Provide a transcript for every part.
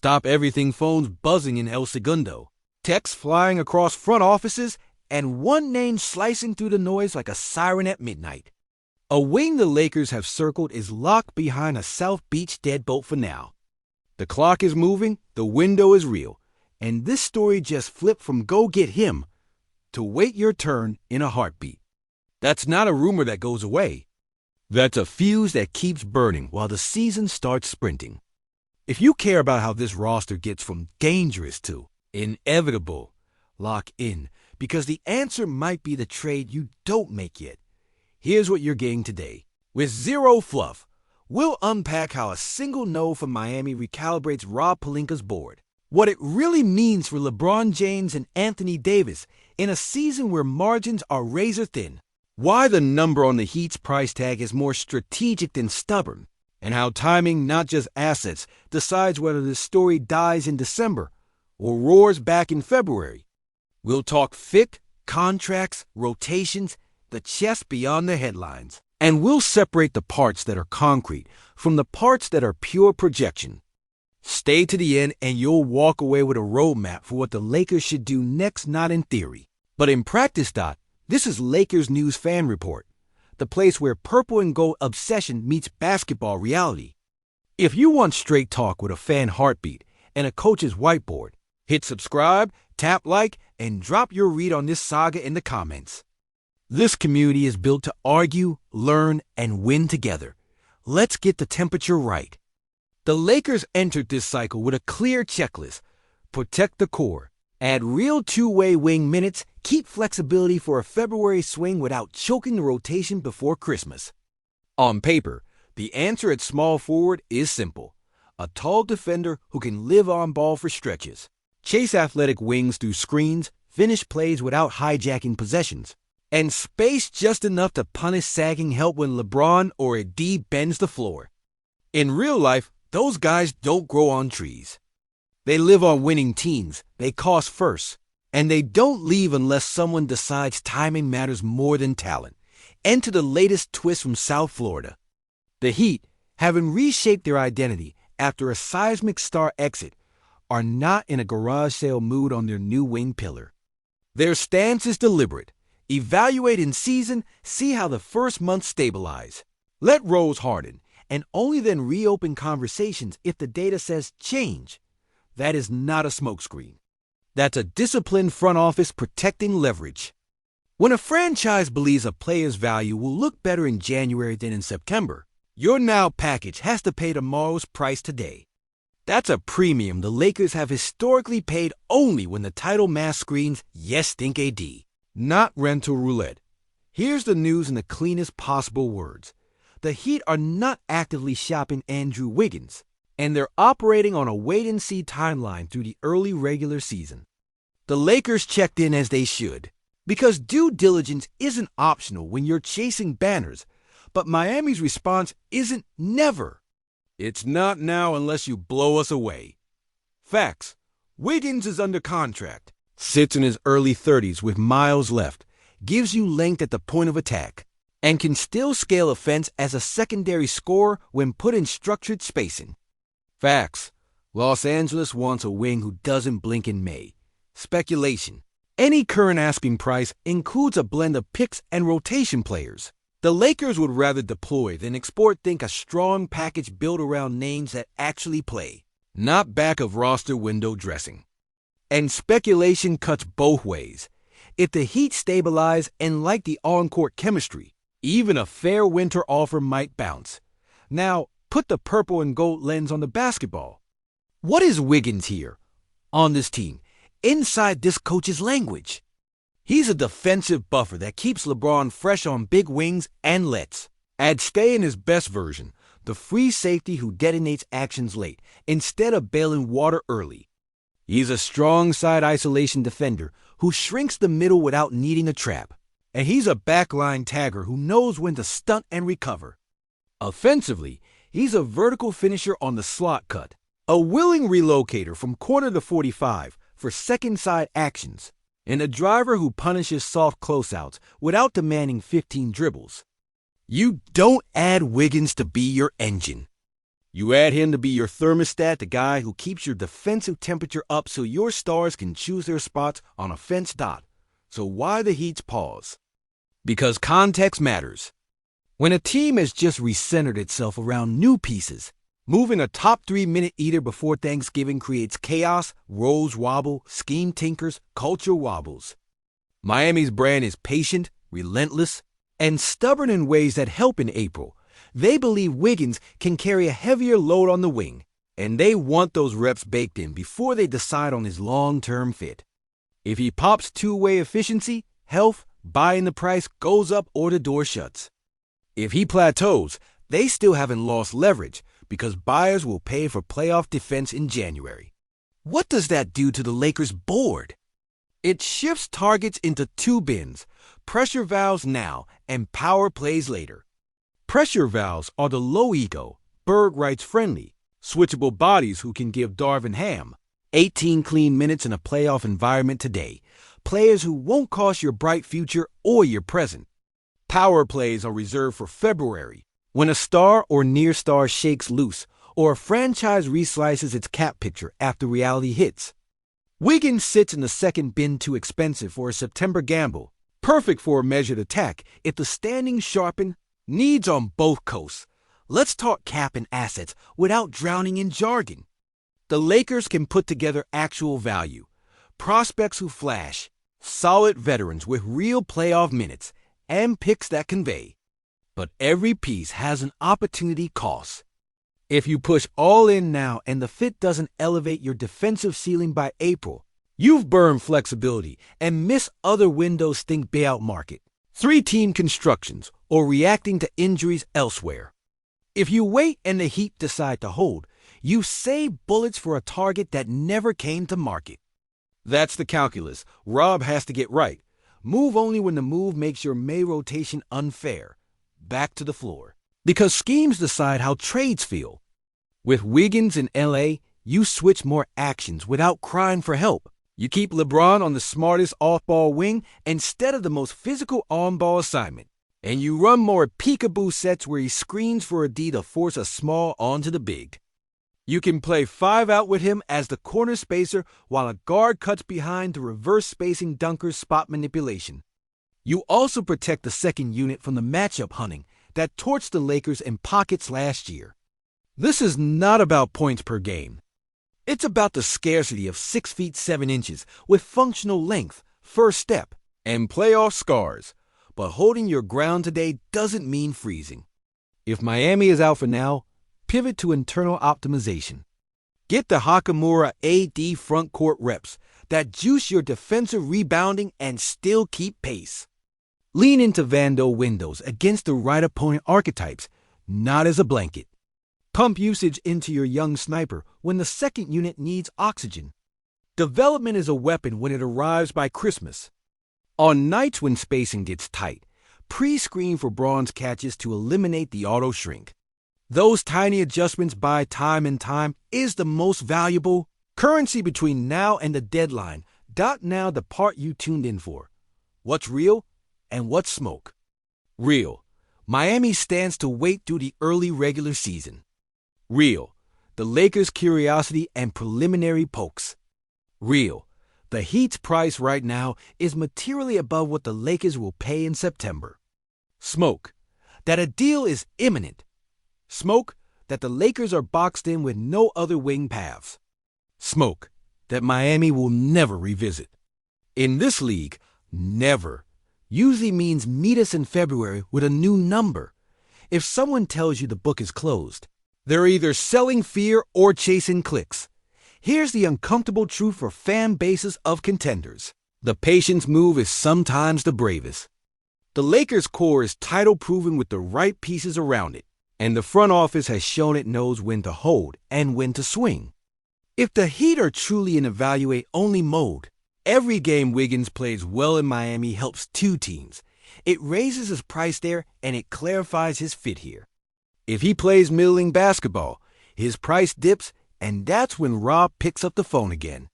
Stop everything phones buzzing in El Segundo, texts flying across front offices, and one name slicing through the noise like a siren at midnight. A wing the Lakers have circled is locked behind a South Beach deadbolt for now. The clock is moving, the window is real, and this story just flipped from go get him to wait your turn in a heartbeat. That's not a rumor that goes away. That's a fuse that keeps burning while the season starts sprinting. If you care about how this roster gets from dangerous to inevitable, lock in, because the answer might be the trade you don't make yet. Here's what you're getting today. With zero fluff, we'll unpack how a single no from Miami recalibrates Rob Pelinka's board, what it really means for LeBron James and Anthony Davis in a season where margins are razor thin, why the number on the Heat's price tag is more strategic than stubborn, and how timing, not just assets, decides whether the story dies in December or roars back in February. We'll talk FIC, contracts, rotations, the chess beyond the headlines. And we'll separate the parts that are concrete from the parts that are pure projection. Stay to the end and you'll walk away with a roadmap for what the Lakers should do next, not in theory, but in practice. This is Lakers News Fan Report, the place where purple and gold obsession meets basketball reality. If you want straight talk with a fan heartbeat and a coach's whiteboard, hit subscribe, tap like, and drop your read on this saga in the comments. This community is built to argue, learn, and win together. Let's get the temperature right. The Lakers entered this cycle with a clear checklist. Protect the core. Add real two-way wing minutes. Keep flexibility for a February swing without choking the rotation before Christmas. On paper, the answer at small forward is simple. A tall defender who can live on ball for stretches. Chase athletic wings through screens. Finish plays without hijacking possessions. And space just enough to punish sagging help when LeBron or a D bends the floor. In real life, those guys don't grow on trees. They live on winning teams, they cost first, and they don't leave unless someone decides timing matters more than talent. Enter the latest twist from South Florida. The Heat, having reshaped their identity after a seismic star exit, are not in a garage sale mood on their new wing pillar. Their stance is deliberate. Evaluate in season, see how the first month stabilize. Let Rose harden, and only then reopen conversations if the data says change. That is not a smokescreen. That's a disciplined front office protecting leverage. When a franchise believes a player's value will look better in January than in September, your now package has to pay tomorrow's price today. That's a premium the Lakers have historically paid only when the title mask screams, "Yes, think AD." Not rental roulette. Here's the news in the cleanest possible words. The Heat are not actively shopping Andrew Wiggins, and they're operating on a wait-and-see timeline through the early regular season. The Lakers checked in as they should, because due diligence isn't optional when you're chasing banners, but Miami's response isn't never. It's not now unless you blow us away. Facts. Wiggins is under contract. Sits in his early 30s with miles left, gives you length at the point of attack, and can still scale offense as a secondary scorer when put in structured spacing. Facts. Los Angeles wants a wing who doesn't blink in May. Speculation. Any current asking price includes a blend of picks and rotation players. The Lakers would rather deploy than export a strong package built around names that actually play, not back of roster window dressing. And speculation cuts both ways. If the Heat stabilize and like the on-court chemistry, even a fair winter offer might bounce. Now, put the purple and gold lens on the basketball. What is Wiggins here, on this team, inside this coach's language? He's a defensive buffer that keeps LeBron fresh on big wings and lets. Add Stay in his best version, the free safety who detonates actions late instead of bailing water early. He's a strong side isolation defender who shrinks the middle without needing a trap. And he's a backline tagger who knows when to stunt and recover. Offensively, he's a vertical finisher on the slot cut, a willing relocator from corner to 45 for second side actions, and a driver who punishes soft closeouts without demanding 15 dribbles. You don't add Wiggins to be your engine. You add him to be your thermostat, the guy who keeps your defensive temperature up so your stars can choose their spots on a fence dot. So why the Heat's pause? Because context matters. When a team has just recentered itself around new pieces, moving a top 3-minute eater before Thanksgiving creates chaos, roles wobble, scheme tinkers, culture wobbles. Miami's brand is patient, relentless, and stubborn in ways that help in April. They believe Wiggins can carry a heavier load on the wing, and they want those reps baked in before they decide on his long-term fit. If he pops two-way efficiency, health, buying the price goes up or the door shuts. If he plateaus, they still haven't lost leverage because buyers will pay for playoff defense in January. What does that do to the Lakers' board? It shifts targets into two bins, pressure valves now and power plays later. Pressure valves are the low-ego, Berg writes-friendly, switchable bodies who can give Darvin Ham 18 clean minutes in a playoff environment today, players who won't cost your bright future or your present. Power plays are reserved for February, when a star or near star shakes loose or a franchise reslices its cap picture after reality hits. Wiggins sits in the second bin too expensive for a September gamble, perfect for a measured attack if the standings sharpen. Needs on both coasts. Let's talk cap and assets without drowning in jargon. The Lakers can put together actual value, prospects who flash, solid veterans with real playoff minutes, and picks that convey. But every piece has an opportunity cost. If you push all in now and the fit doesn't elevate your defensive ceiling by April, you've burned flexibility and missed other windows. Think bailout market, 3-team constructions, or reacting to injuries elsewhere. If you wait and the Heat decide to hold, you save bullets for a target that never came to market. That's the calculus Rob has to get right. Move only when the move makes your May rotation unfair. Back to the floor. Because schemes decide how trades feel. With Wiggins in LA, you switch more actions without crying for help. You keep LeBron on the smartest off-ball wing instead of the most physical on-ball assignment. And you run more peekaboo sets where he screens for a D to force a small onto the big. You can play 5 out with him as the corner spacer while a guard cuts behind to reverse spacing dunkers spot manipulation. You also protect the second unit from the matchup hunting that torched the Lakers in pockets last year. This is not about points per game. It's about the scarcity of 6 feet 7 inches with functional length, first step, and playoff scars. But holding your ground today doesn't mean freezing. If Miami is out for now, pivot to internal optimization. Get the Hachimura AD front court reps that juice your defensive rebounding and still keep pace. Lean into Vando windows against the right opponent archetypes, not as a blanket. Pump usage into your young sniper when the second unit needs oxygen. Development is a weapon when it arrives by Christmas. On nights when spacing gets tight, pre-screen for bronze catches to eliminate the auto shrink. Those tiny adjustments buy time, and time is the most valuable currency between now and the deadline. Now the part you tuned in for. What's real and what's smoke? Real. Miami stands to wait through the early regular season. Real. The Lakers' curiosity and preliminary pokes. Real. The Heat's price right now is materially above what the Lakers will pay in September. Smoke. That a deal is imminent. Smoke. That the Lakers are boxed in with no other wing paths. Smoke. That Miami will never revisit. In this league, never usually means meet us in February with a new number. If someone tells you the book is closed, they're either selling fear or chasing clicks. Here's the uncomfortable truth for fan bases of contenders. The patience move is sometimes the bravest. The Lakers' core is title-proven with the right pieces around it, and the front office has shown it knows when to hold and when to swing. If the Heat are truly in evaluate-only mode, every game Wiggins plays well in Miami helps two teams. It raises his price there, and it clarifies his fit here. If he plays middling basketball, his price dips, and that's when Rob picks up the phone again.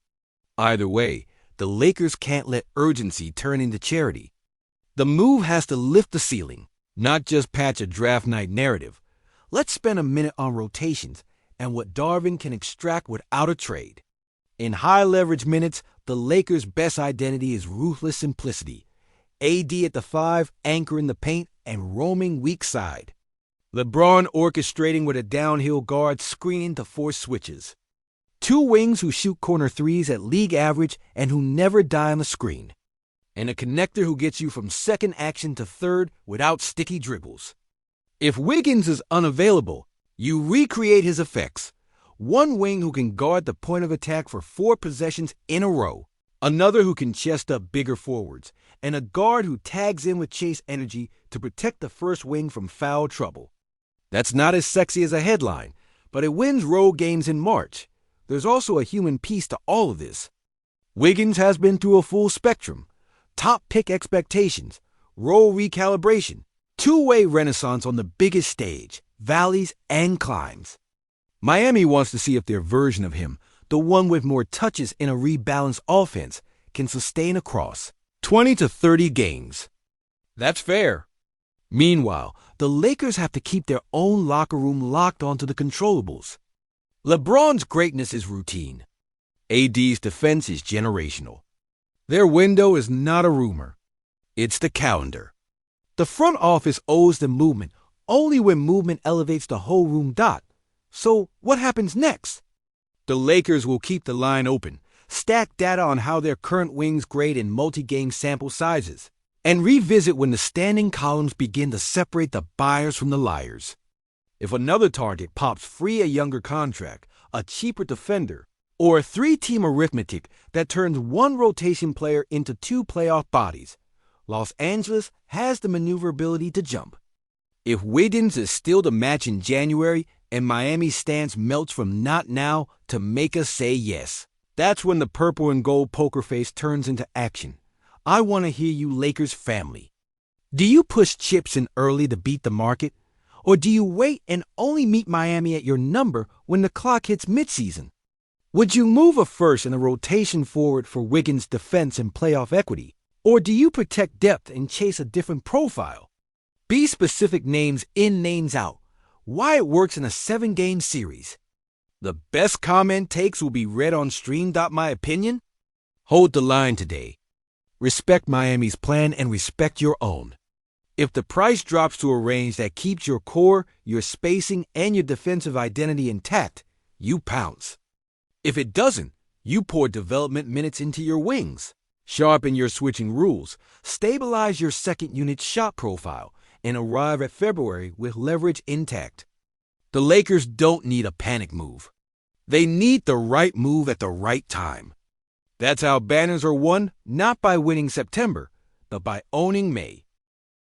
Either way, the Lakers can't let urgency turn into charity. The move has to lift the ceiling, not just patch a draft night narrative. let's spend a minute on rotations and what Darvin can extract without a trade. In high-leverage minutes, the Lakers' best identity is ruthless simplicity. AD at the 5, anchoring the paint, and roaming weak side. LeBron orchestrating with a downhill guard screening to force switches. Two wings who shoot corner threes at league average and who never die on the screen. And a connector who gets you from second action to third without sticky dribbles. If Wiggins is unavailable, you recreate his effects. One wing who can guard the point of attack for 4 possessions in a row. Another who can chest up bigger forwards. And a guard who tags in with chase energy to protect the first wing from foul trouble. That's not as sexy as a headline, but it wins road games in March. There's also a human piece to all of this. Wiggins has been through a full spectrum. Top pick expectations, role recalibration, two-way renaissance on the biggest stage, valleys and climbs. Miami wants to see if their version of him, the one with more touches in a rebalanced offense, can sustain across 20 to 30 games. That's fair. Meanwhile, the Lakers have to keep their own locker room locked onto the controllables. LeBron's greatness is routine. AD's defense is generational. Their window is not a rumor. It's the calendar. The front office owes them movement only when movement elevates the whole room. So what happens next? The Lakers will keep the line open, stack data on how their current wings grade in multi-game sample sizes, and revisit when the standing columns begin to separate the buyers from the liars. If another target pops free, a younger contract, a cheaper defender, or a 3-team arithmetic that turns one rotation player into 2 playoff bodies, Los Angeles has the maneuverability to jump. If Wiggins is still the match in January and Miami's stance melts from not now to make us say yes, that's when the purple and gold poker face turns into action. I want to hear you, Lakers family. Do you push chips in early to beat the market? Or do you wait and only meet Miami at your number when the clock hits midseason? Would you move a first and a rotation forward for Wiggins' defense and playoff equity? Or do you protect depth and chase a different profile? Be specific, names in, names out. Why it works in a 7-game series. The best comment takes will be read on Stream.My Opinion. Hold the line today. Respect Miami's plan and respect your own. If the price drops to a range that keeps your core, your spacing, and your defensive identity intact, you pounce. If it doesn't, you pour development minutes into your wings, sharpen your switching rules, stabilize your second unit shot profile, and arrive at February with leverage intact. The Lakers don't need a panic move. They need the right move at the right time. That's how banners are won, not by winning September, but by owning May.